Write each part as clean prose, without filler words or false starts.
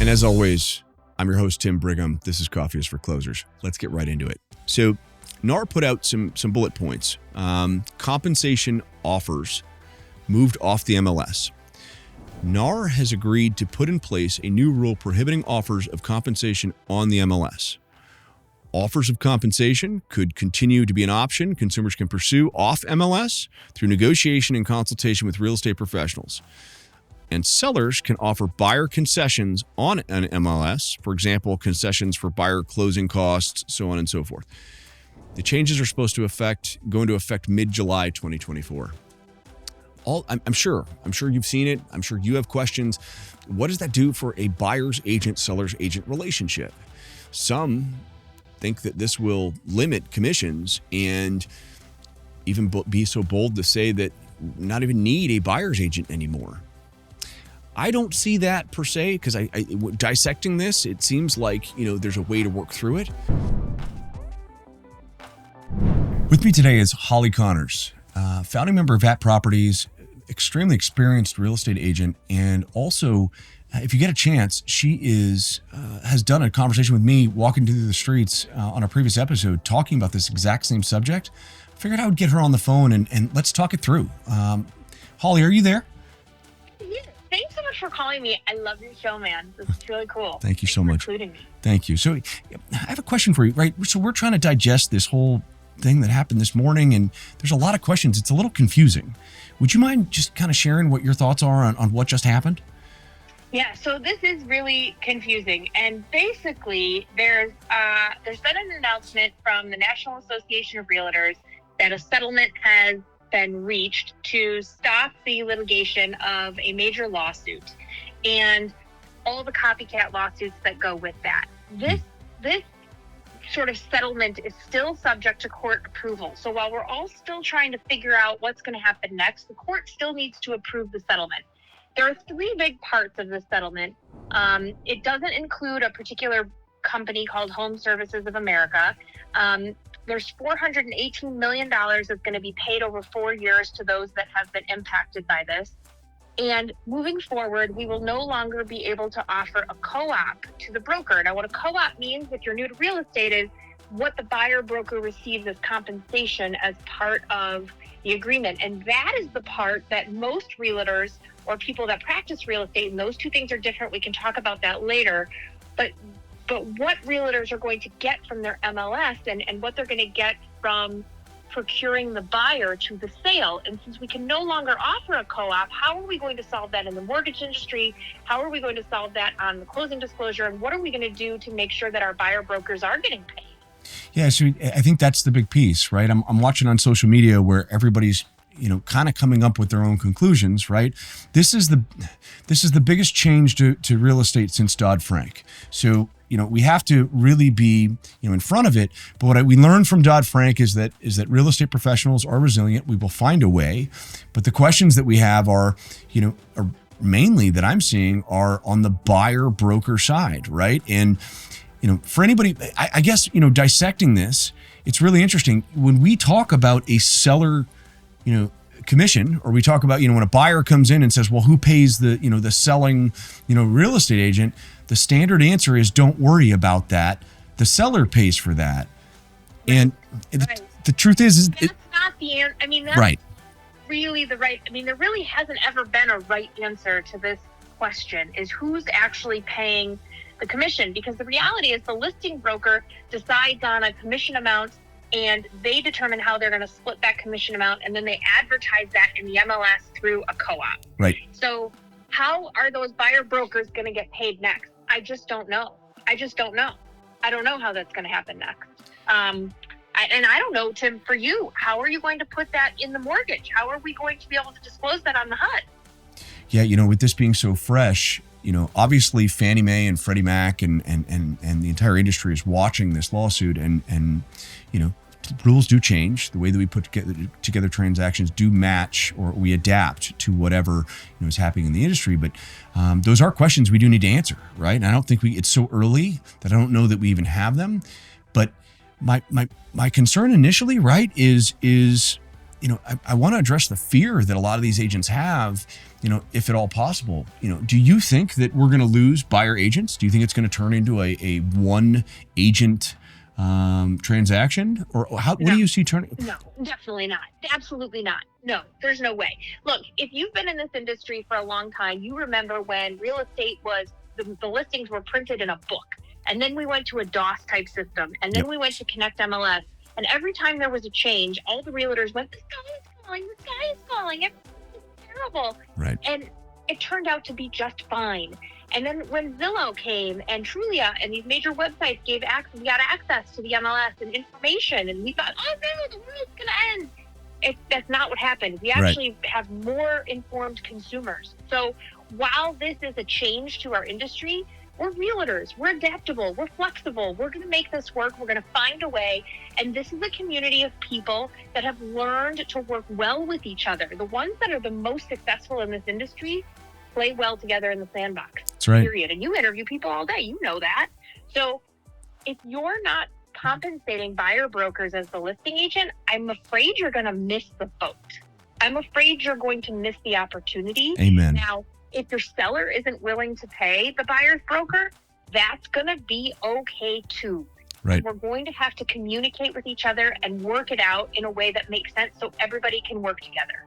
And as always, I'm your host, Tim Brigham. This is Coffee is for Closers. Let's get right into it. So NAR put out some bullet points. Compensation offers moved off the MLS. NAR has agreed to put in place a new rule prohibiting offers of compensation on the MLS. Offers of compensation could continue to be an option consumers can pursue off MLS through negotiation and consultation with real estate professionals. And sellers can offer buyer concessions on an MLS, for example, concessions for buyer closing costs, so on and so forth. The changes are supposed to go into effect mid-July 2024. I'm sure you've seen it. I'm sure you have questions. What does that do for a buyer's agent, seller's agent relationship? Some think that this will limit commissions and even be so bold to say that not even need a buyer's agent anymore. I don't see that per se, because dissecting this, it seems like, there's a way to work through it. With me today is Holly Connors, founding member of VAT Properties, extremely experienced real estate agent, and also, if you get a chance, she has done a conversation with me walking through the streets on a previous episode talking about this exact same subject. I figured I would get her on the phone and let's talk it through. Holly, are you there? Thanks so much for calling me. I love your show, man. This is really cool. Thank you so much. For including me. Thank you. So I have a question for you, right? So we're trying to digest this whole thing that happened this morning, and there's a lot of questions. It's a little confusing. Would you mind just kind of sharing what your thoughts are on what just happened? Yeah, so this is really confusing. And basically, there's been an announcement from the National Association of Realtors that a settlement has been reached to stop the litigation of a major lawsuit and all the copycat lawsuits that go with that. This sort of settlement is still subject to court approval. So while we're all still trying to figure out what's going to happen next, the court still needs to approve the settlement. There are three big parts of the settlement. It doesn't include a particular company called Home Services of America. There's $418 million that's going to be paid over 4 years to those that have been impacted by this. And moving forward, we will no longer be able to offer a co-op to the broker. Now, what a co-op means, if you're new to real estate, is what the buyer broker receives as compensation as part of the agreement. And that is the part that most realtors or people that practice real estate, and those two things are different. We can talk about that later. But what realtors are going to get from their MLS and what they're going to get from procuring the buyer to the sale. And since we can no longer offer a co-op, how are we going to solve that in the mortgage industry? How are we going to solve that on the closing disclosure? And what are we going to do to make sure that our buyer brokers are getting paid? Yeah, so I think that's the big piece, right? I'm watching on social media where everybody's kind of coming up with their own conclusions, right? This is the biggest change to real estate since Dodd-Frank. So, we have to really be, in front of it. But what we learned from Dodd-Frank is that real estate professionals are resilient. We will find a way. But the questions that we have are mainly that I'm seeing are on the buyer broker side, right? And, for anybody, I guess, dissecting this, it's really interesting. When we talk about a seller, commission, or we talk about, when a buyer comes in and says, well, who pays the selling, real estate agent? The standard answer is, don't worry about that. The seller pays for that. And right. The truth is that's not the answer. That's right. Really the right. There really hasn't ever been a right answer to this question, is who's actually paying the commission? Because the reality is the listing broker decides on a commission amount, and they determine how they're going to split that commission amount, and then they advertise that in the MLS through a co-op. Right. So how are those buyer brokers going to get paid next? I just don't know. I don't know how that's going to happen next. And I don't know, Tim, for you, how are you going to put that in the mortgage? How are we going to be able to disclose that on the HUD? Yeah, with this being so fresh, obviously Fannie Mae and Freddie Mac and the entire industry is watching this lawsuit, and rules do change. The way that we put together transactions do match, or we adapt to whatever is happening in the industry. But those are questions we do need to answer, right? And I don't think it's so early that I don't know that we even have them. But my concern initially, right, is I want to address the fear that a lot of these agents have, if at all possible. Do you think that we're going to lose buyer agents? Do you think it's going to turn into a one agent transaction, or what do you see turning? No, definitely not. Absolutely not. No, there's no way. Look, if you've been in this industry for a long time, you remember when real estate was the listings were printed in a book, and then we went to a DOS type system, and then we went to Connect MLS, and every time there was a change, all the realtors went, "The sky is falling, the sky is falling, everything's terrible." Right. And it turned out to be just fine. And then when Zillow came and Trulia and these major websites we got access to the MLS and information, and we thought, oh no, the world's going to end. That's not what happened. We actually have more informed consumers. So while this is a change to our industry, we're realtors, we're adaptable, we're flexible, we're going to make this work, we're going to find a way. And this is a community of people that have learned to work well with each other. The ones that are the most successful in this industry play well together in the sandbox. That's right. Period. And you interview people all day, you know that. So if you're not compensating buyer brokers as the listing agent, I'm afraid you're going to miss the boat. I'm afraid you're going to miss the opportunity. Amen. Now, if your seller isn't willing to pay the buyer's broker, that's going to be okay too. Right. We're going to have to communicate with each other and work it out in a way that makes sense so everybody can work together.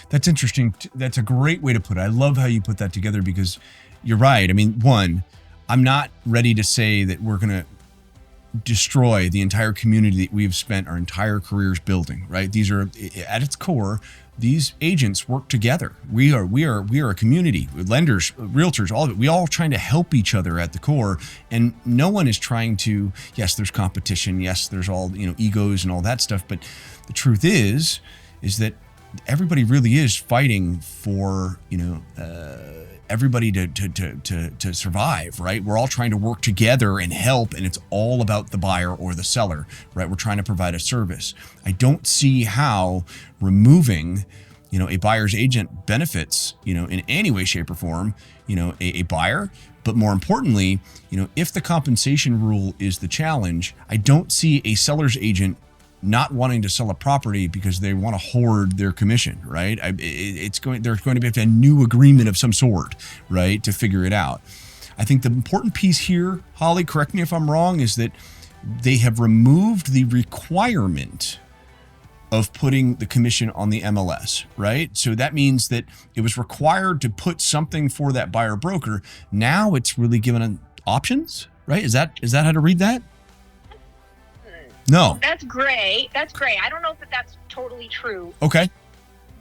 That's interesting. That's a great way to put it. I love how you put that together, because you're right. I mean, one, I'm not ready to say that we're going to destroy the entire community that we've spent our entire careers building, right? These are, at its core, these agents work together. We are a community, lenders, realtors, all of it. We all trying to help each other at the core, and no one is trying to. Yes, there's competition. Yes, there's all egos and all that stuff. But the truth is that everybody really is fighting for everybody to survive, right? We're all trying to work together and help, and it's all about the buyer or the seller, right? We're trying to provide a service. I don't see how removing, a buyer's agent benefits, in any way, shape, or form, a buyer. But more importantly, if the compensation rule is the challenge, I don't see a seller's agent not wanting to sell a property because they want to hoard their commission, right? There's going to be a new agreement of some sort, right, to figure it out. I think the important piece here, Holly, correct me if I'm wrong, is that they have removed the requirement of putting the commission on the MLS, right? So that means that it was required to put something for that buyer broker. Now it's really given options, right? Is that how to read that? No. That's gray. I don't know if that's totally true. Okay.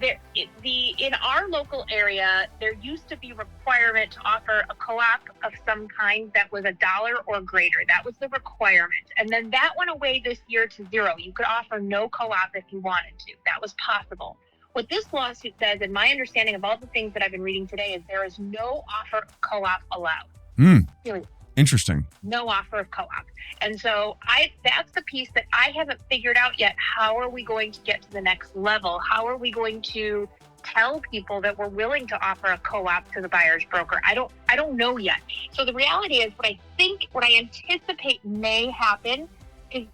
In our local area, there used to be a requirement to offer a co-op of some kind that was $1 or greater. That was the requirement. And then that went away this year to 0. You could offer no co-op if you wanted to. That was possible. What this lawsuit says, and my understanding of all the things that I've been reading today, is there is no offer of co-op allowed. Interesting. No offer of co-op. And so that's the piece that I haven't figured out yet. How are we going to get to the next level? How are we going to tell people that we're willing to offer a co-op to the buyer's broker? I don't know yet. So the reality is what I anticipate may happen is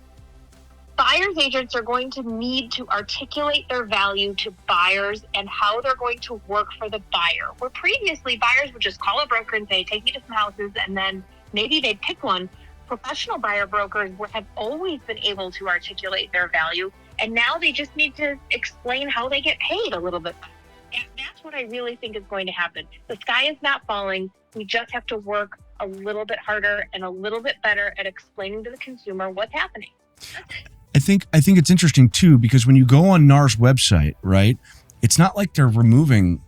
buyer's agents are going to need to articulate their value to buyers and how they're going to work for the buyer. Where previously buyers would just call a broker and say, take me to some houses, and then maybe they'd pick one. Professional buyer brokers have always been able to articulate their value, and now they just need to explain how they get paid a little bit. And that's what I really think is going to happen. The sky is not falling. We just have to work a little bit harder and a little bit better at explaining to the consumer what's happening. I think it's interesting too, because when you go on NAR's website, right, it's not like they're removing,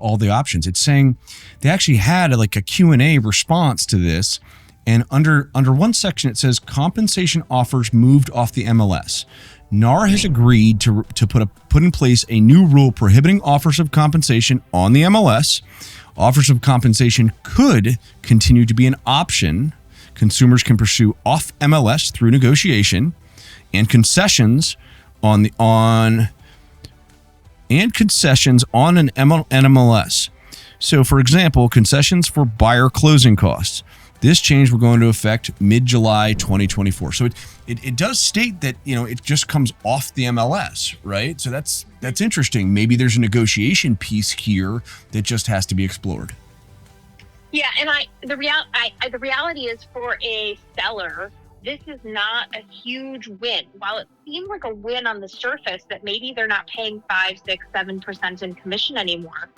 all the options. It's saying they actually had a Q&A response to this. And under one section, it says compensation offers moved off the MLS. NAR has agreed to put in place a new rule prohibiting offers of compensation on the MLS. Offers of compensation could continue to be an option consumers can pursue off MLS through negotiation, and concessions on an MLS. So, for example, concessions for buyer closing costs. This change will go into effect mid-July 2024. So it does state that, it just comes off the MLS, right? So that's interesting. Maybe there's a negotiation piece here that just has to be explored. Yeah, and the reality is, for a seller, this is not a huge win. While it seems like a win on the surface that maybe they're not paying 5, 6, 7% in commission anymore,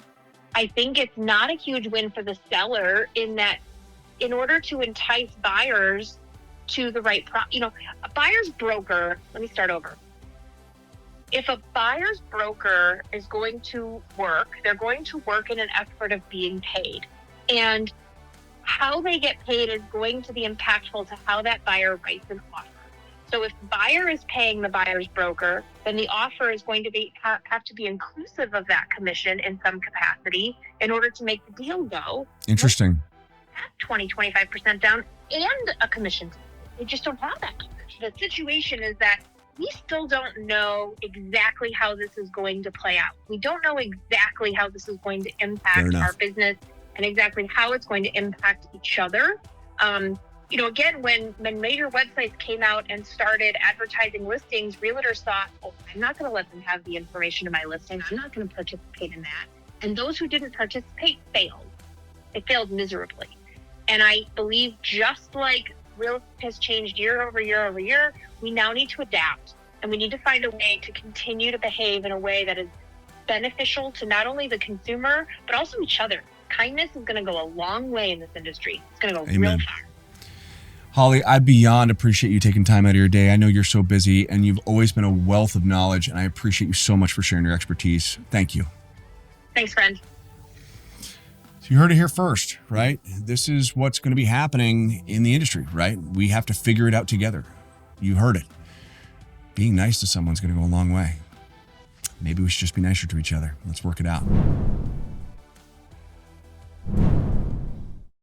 I think it's not a huge win for the seller, in that, in order to entice buyers to the right a buyer's broker, let me start over. If a buyer's broker is going to work, they're going to work in an effort of being paid. And how they get paid is going to be impactful to how that buyer writes an offer. So if the buyer is paying the buyer's broker, then the offer is going to have to be inclusive of that commission in some capacity in order to make the deal go. Interesting. 20, 25% down and a commission. They just don't have that coverage. The situation is that we still don't know exactly how this is going to play out. We don't know exactly how this is going to impact our business and exactly how it's going to impact each other. Again, when major websites came out and started advertising listings, realtors thought, I'm not going to let them have the information in my listing. I'm not going to participate in that. And those who didn't participate failed. They failed miserably. And I believe, just like real estate has changed year over year over year, we now need to adapt, and we need to find a way to continue to behave in a way that is beneficial to not only the consumer, but also each other. Kindness is going to go a long way in this industry. It's going to go real far. Holly, I beyond appreciate you taking time out of your day. I know you're so busy, and you've always been a wealth of knowledge, and I appreciate you so much for sharing your expertise. Thank you. Thanks, friend. You heard it here first, right? This is what's going to be happening in the industry, right? We have to figure it out together. You heard it. Being nice to someone's going to go a long way. Maybe we should just be nicer to each other. Let's work it out.